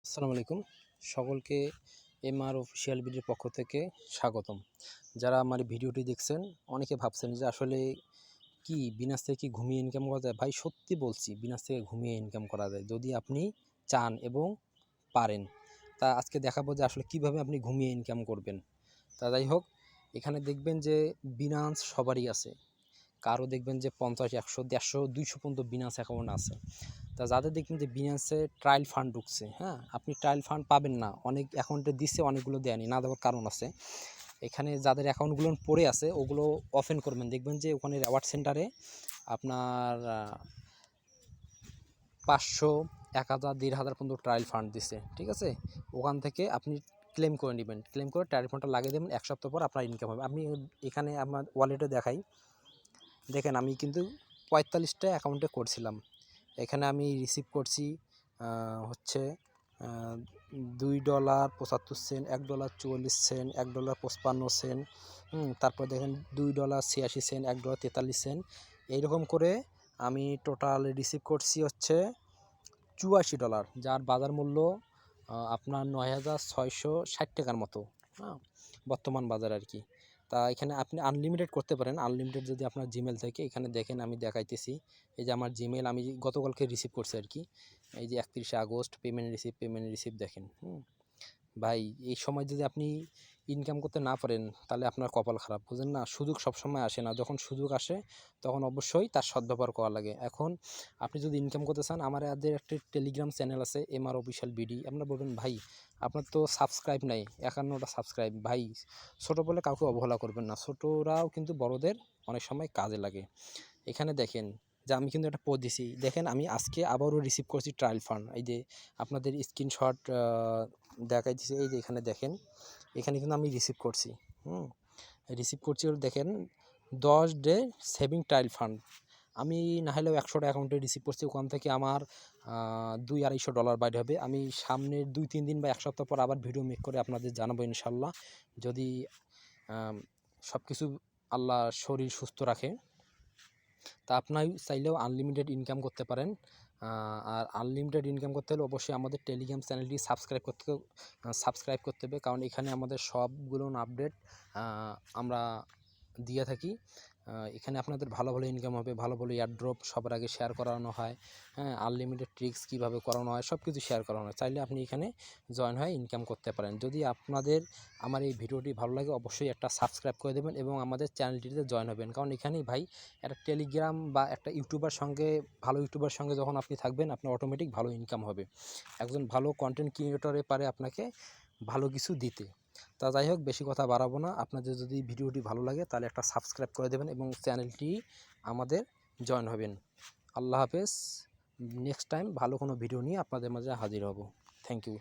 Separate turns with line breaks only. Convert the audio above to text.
আসসালামু আলাইকুম সকলকে এমআর অফিসিয়াল বিডির পক্ষ থেকে স্বাগতম। যারা আমার ভিডিওটি দেখছেন অনেকে ভাবছেন যে আসলে কি বিনাস থেকে কি ঘুমিয়ে ইনকাম করা যায়। ভাই সত্যি বলছি, বিনাস থেকে ঘুমিয়ে ইনকাম করা যায় যদি আপনি চান এবং পারেন। তা আজকে দেখাবো যে আসলে কিভাবে আপনি ঘুমিয়ে ইনকাম করবেন। তা যাই হোক, এখানে দেখবেন যে বিনান্স সবারই আছে, কারো দেখবেন যে 50, 100, 150, 200 পর্যন্ত বিনান্স অ্যাকাউন্ট আছে। তা যাদের দেখবেন যে বিনান্সে ট্রায়াল ফান্ড ঢুকছে, হ্যাঁ আপনি ট্রায়াল ফান্ড পাবেন না, অনেক অ্যাকাউন্টে দিচ্ছে অনেকগুলো দেয়নি, না দেওয়ার কারণ আছে। এখানে যাদের অ্যাকাউন্টগুলো পড়ে আছে ওগুলো ওপেন করবেন, দেখবেন যে ওখানে রিওয়ার্ড সেন্টারে আপনার 500, 1000, 1500 পর্যন্ত ট্রায়াল ফান্ড দিচ্ছে, ঠিক আছে। ওখান থেকে আপনি ক্লেম করে নেবেন, ক্লেম করে ট্রায়াল ফান্ডটা লাগিয়ে দেবেন, 1 সপ্তাহ পর আপনার ইনকাম হবে। আপনি এখানে আমার ওয়ালেটে দেখাই, দেখেন আমি কিন্তু 45টা অ্যাকাউন্টে করছিলাম। এখানে আমি রিসিভ করছি হচ্ছে $2.75, $1.44, $1.55, তারপর দেখেন $2.86, $1.43, এইরকম করে আমি টোটাল রিসিভ করছি হচ্ছে $84, যার বাজার মূল্য আপনার 9,660 টাকার মতো, হ্যাঁ বর্তমান বাজার আর কি। তা এখানে আপনি আনলিমিটেড করতে পারেন, আনলিমিটেড যদি আপনার জিমেল থেকে। এখানে দেখেন আমি দেখাইতেছি, এই যে আমার জিমেল আমি গতকালকে রিসিভ করছি আর কি। এই যে 31শে আগস্ট পেমেন্ট রিসিভ দেখেন। ভাই এই সময় যদি আপনি ইনকাম করতে না পারেন তাহলে আপনার কপাল খারাপ, বুঝেন না। সুযোগ সবসময় আসে না, যখন সুযোগ আসে তখন অবশ্যই তার সদ্ব্যবহার করা লাগে। এখন আপনি যদি ইনকাম করতে চান, আমাদের একটি টেলিগ্রাম চ্যানেল আছে এমআর অফিসিয়াল বিডি। আপনারা বলবেন ভাই আপনার তো সাবস্ক্রাইব নাই, 51টা সাবস্ক্রাইব। ভাই ছোটো বলে কাউকে অবহেলা করবেন না, ছোটোরাও কিন্তু বড়দের অনেক সময় কাজে লাগে। এখানে দেখেন যে আমি কিন্তু একটা পোস্ট দিছি, দেখেন আমি আজকে আবারও রিসিভ করছি ট্রায়াল ফান্ড। এই যে আপনাদের স্ক্রিনশট দেখাই দিছি, এই যে এখানে দেখেন, এখানে কিন্তু আমি রিসিভ করছি, রিসিভ করছি। দেখেন 10 ডে সেভিং ট্রায়াল ফান্ড। আমি না হলেও 100টা অ্যাকাউন্টে রিসিভ করছি, ওখান থেকে আমার $200-250 বাইরে হবে। আমি সামনের 2-3 দিন বা 1 সপ্তাহ পর আবার ভিডিও মেক করে আপনাদের জানাবো ইনশাল্লাহ, যদি সব কিছু আল্লাহ শরীর সুস্থ রাখে। তা আপনার চাইলেও আনলিমিটেড ইনকাম করতে পারেন। আর আনলিমিটেড ইনকাম করতে হলে অবশ্যই আমাদের টেলিগ্রাম চ্যানেলটি সাবস্ক্রাইব করতে হবে, কারণ এখানে আমাদের সবগুলো আপডেট আমরা দিয়ে থাকি। এখানে আপনাদের ভালো ভালো ইনকাম হবে, ভালো ভালো এয়ারড্রপ সবার আগে শেয়ার করানো হয়, হ্যাঁ আনলিমিটেড ট্রিক্স কীভাবে করানো হয় সব কিছু শেয়ার করানো হয়। চাইলে আপনি এখানে জয়েন হয়ে ইনকাম করতে পারেন। যদি আপনাদের আমার এই ভিডিওটি ভালো লাগে অবশ্যই একটা সাবস্ক্রাইব করে দেবেন এবং আমাদের চ্যানেলটিতে জয়েন হবেন, কারণ এখানেই ভাই একটা টেলিগ্রাম বা একটা ইউটিউবার সঙ্গে, ভালো ইউটিউবার সঙ্গে যখন আপনি থাকবেন আপনার অটোমেটিক ভালো ইনকাম হবে। একজন ভালো কন্টেন্ট ক্রিয়েটরে পারে আপনাকে ভালো কিছু দিতে। তা যাই হোক, বেশি কথা বাড়াবো না। আপনাদের যদি ভিডিওটি ভালো লাগে তাহলে একটা সাবস্ক্রাইব করে দেবেন এবং চ্যানেলটি আমাদের জয়েন হবেন। আল্লাহ হাফেজ। নেক্সট টাইম ভালো কোনো ভিডিও নিয়ে আপনাদের মাঝে হাজির হব। Thank you.